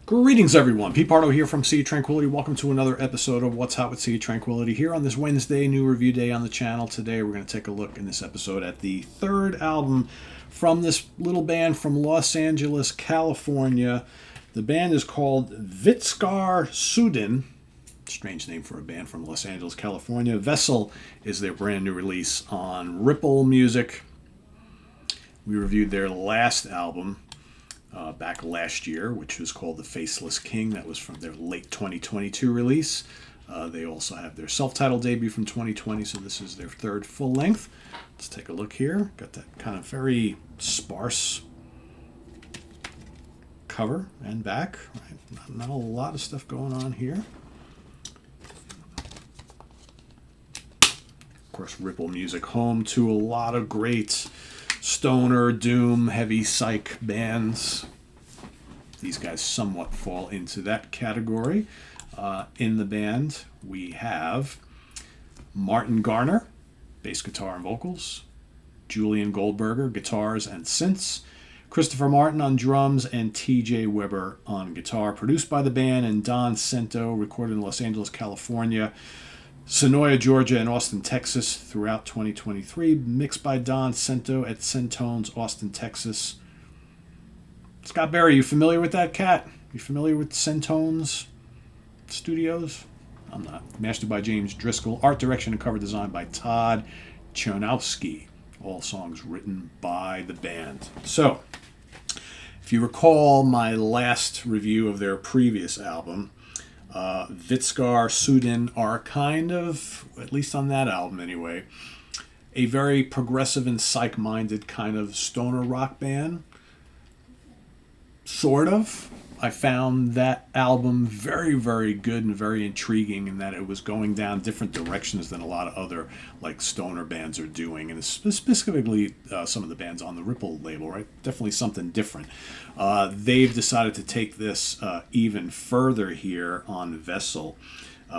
Greetings, everyone. Pete Pardo here from Sea Tranquility. Welcome to another episode of What's Hot with Sea Tranquility here on this Wednesday, new review day on the channel. Today, we're going to take a look in this episode at the third album from this little band from Los Angeles, California. The band is called Vitskär Süden. Strange name for a band from Los Angeles, California. Vessel is their brand new release on Ripple Music. We reviewed their last album back last year, which was called The Faceless King. That was from their late 2022 release. They also have their self-titled debut from 2020, so this is their third full length. Let's take a look here. Got that kind of very sparse cover and back. Right? Not a lot of stuff going on here. Of course, Ripple Music, home to a lot of great stoner, doom, heavy psych bands. These guys somewhat fall into that category. In the band, we have Martin Garner, bass guitar and vocals, Julian Goldberger, guitars and synths, Christopher Martin on drums, and TJ Weber on guitar. Produced by the band and Don Cento, recorded in Los Angeles, California, Sonoya, Georgia, and Austin, Texas throughout 2023. Mixed by Don Cento at Centones, Austin, Texas. Scott Berry, you familiar with that cat? You familiar with Centones Studios? I'm not. Mastered by James Driscoll. Art direction and cover design by Todd Chernowski. All songs written by the band. So, if you recall my last review of their previous album, Vitskär Süden are kind of, at least on that album anyway, a very progressive and psych-minded kind of stoner rock band. Sort of. I found that album very, very good and very intriguing in that it was going down different directions than a lot of other like stoner bands are doing, and specifically some of the bands on the Ripple label, right? Definitely something different. They've decided to take this even further here on Vessel.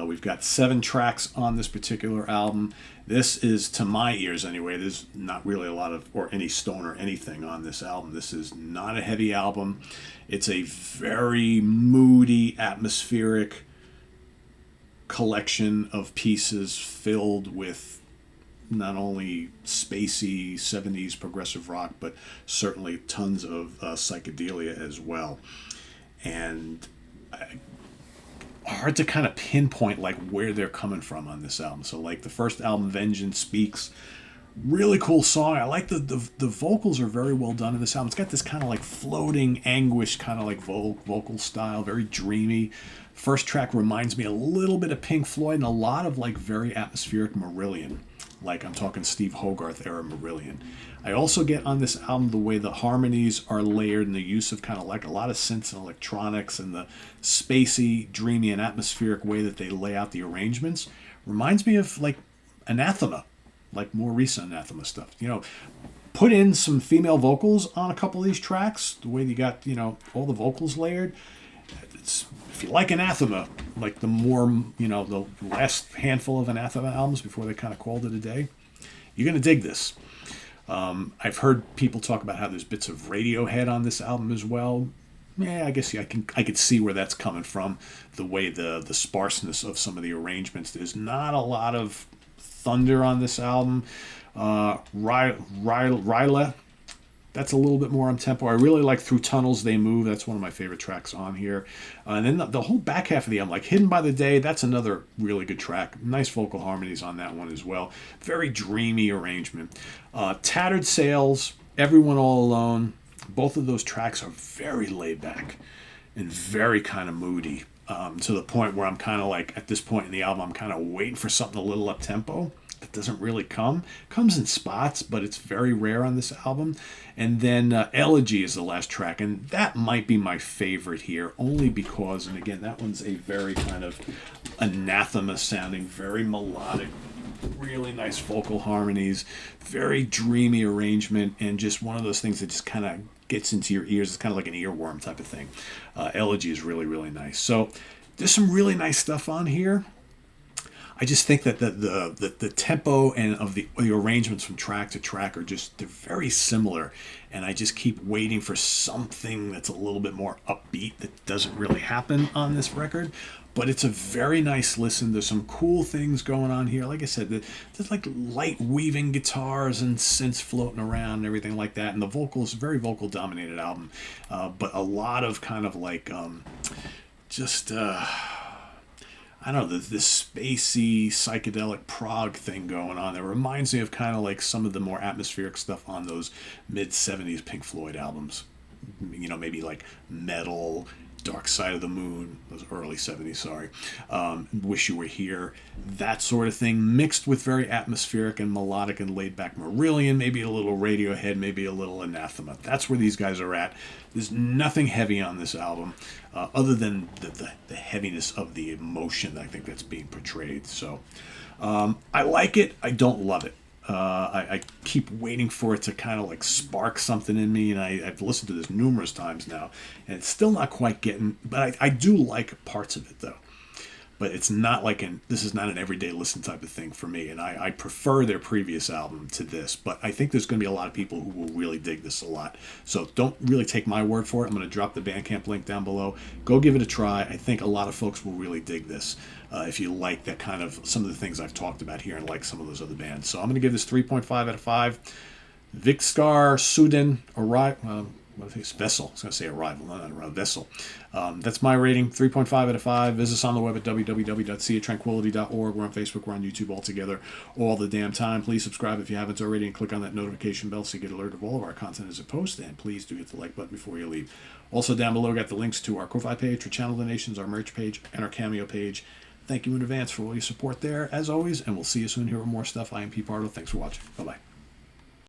We've got 7 tracks on this particular album. This is, to my ears anyway, there's not really a lot of, or any stoner anything on this album. This is not a heavy album. It's a very moody, atmospheric collection of pieces filled with not only spacey 70s progressive rock, but certainly tons of psychedelia as well. And hard to kind of pinpoint like where they're coming from on this album. So like the first album, Vengeance Speaks, really cool song. I like the vocals are very well done in this album. It's got this kind of like floating anguish kind of like vocal style, very dreamy. First track reminds me a little bit of Pink Floyd and a lot of like very atmospheric Marillion. Like I'm talking Steve Hogarth era Marillion. I also get on this album the way the harmonies are layered and the use of kind of like a lot of synths and electronics and the spacey, dreamy, and atmospheric way that they lay out the arrangements reminds me of like Anathema, like more recent Anathema stuff. You know, put in some female vocals on a couple of these tracks, the way you got, you know, all the vocals layered. If you like Anathema, like the more, you know, the last handful of Anathema albums before they kind of called it a day, you're going to dig this. I've heard people talk about how there's bits of Radiohead on this album as well. Yeah, I guess I could see where that's coming from. The way the sparseness of some of the arrangements. There's not a lot of thunder on this album. Ryla, that's a little bit more on tempo. I really like Through Tunnels They Move. That's one of my favorite tracks on here. And then the whole back half of the album, like Hidden by the Day, that's another really good track. Nice vocal harmonies on that one as well. Very dreamy arrangement. Tattered Sails, Everyone All Alone. Both of those tracks are very laid back and very kind of moody. To the point where I'm kind of like, at this point in the album, I'm kind of waiting for something a little up-tempo. That doesn't really come. Comes in spots, but it's very rare on this album. And then Elegy is the last track, and that might be my favorite here, only because, and again, that one's a very kind of Anathema-sounding, very melodic, really nice vocal harmonies, very dreamy arrangement, and just one of those things that just kind of gets into your ears. It's kind of like an earworm type of thing. Elegy is really, really nice. So there's some really nice stuff on here. I just think that the tempo and of the arrangements from track to track are just, they're very similar, and I just keep waiting for something that's a little bit more upbeat that doesn't really happen on this record. But it's a very nice listen. There's some cool things going on here. Like I said, there's like light weaving guitars and synths floating around and everything like that. And the vocals, very vocal dominated album, but a lot of kind of like just I don't know, this spacey psychedelic prog thing going on that reminds me of kind of like some of the more atmospheric stuff on those mid 70s Pink Floyd albums. You know, maybe like Metal, Dark Side of the Moon, those early 70s, sorry, Wish You Were Here, that sort of thing, mixed with very atmospheric and melodic and laid-back Marillion, maybe a little Radiohead, maybe a little Anathema. That's where these guys are at. There's nothing heavy on this album, other than the heaviness of the emotion I think that's being portrayed. So I like it. I don't love it. I keep waiting for it to kind of like spark something in me, and I've listened to this numerous times now, and it's still not quite getting, but I do like parts of it though. But it's not like this is not an everyday listen type of thing for me, and I prefer their previous album to this, but I think there's going to be a lot of people who will really dig this a lot. So don't really take my word for it. I'm going to drop the Bandcamp link down below. Go give it a try. I think a lot of folks will really dig this if you like that kind of, some of the things I've talked about here and like some of those other bands. So I'm going to give this 3.5 out of 5. Vitskär Süden Vessel. I was going to say arrival, not arrival, Vessel. That's my rating, 3.5 out of 5. Visit us on the web at www.seatranquility.org. We're on Facebook, we're on YouTube all together all the damn time. Please subscribe if you haven't already, and click on that notification bell so you get alert of all of our content as it posts. And please do hit the like button before you leave. Also down below, got the links to our Ko-Fi page for channel donations, our merch page, and our Cameo page. Thank you in advance for all your support there, as always, and we'll see you soon here with more stuff. I am Pete Pardo. Thanks for watching. Bye-bye.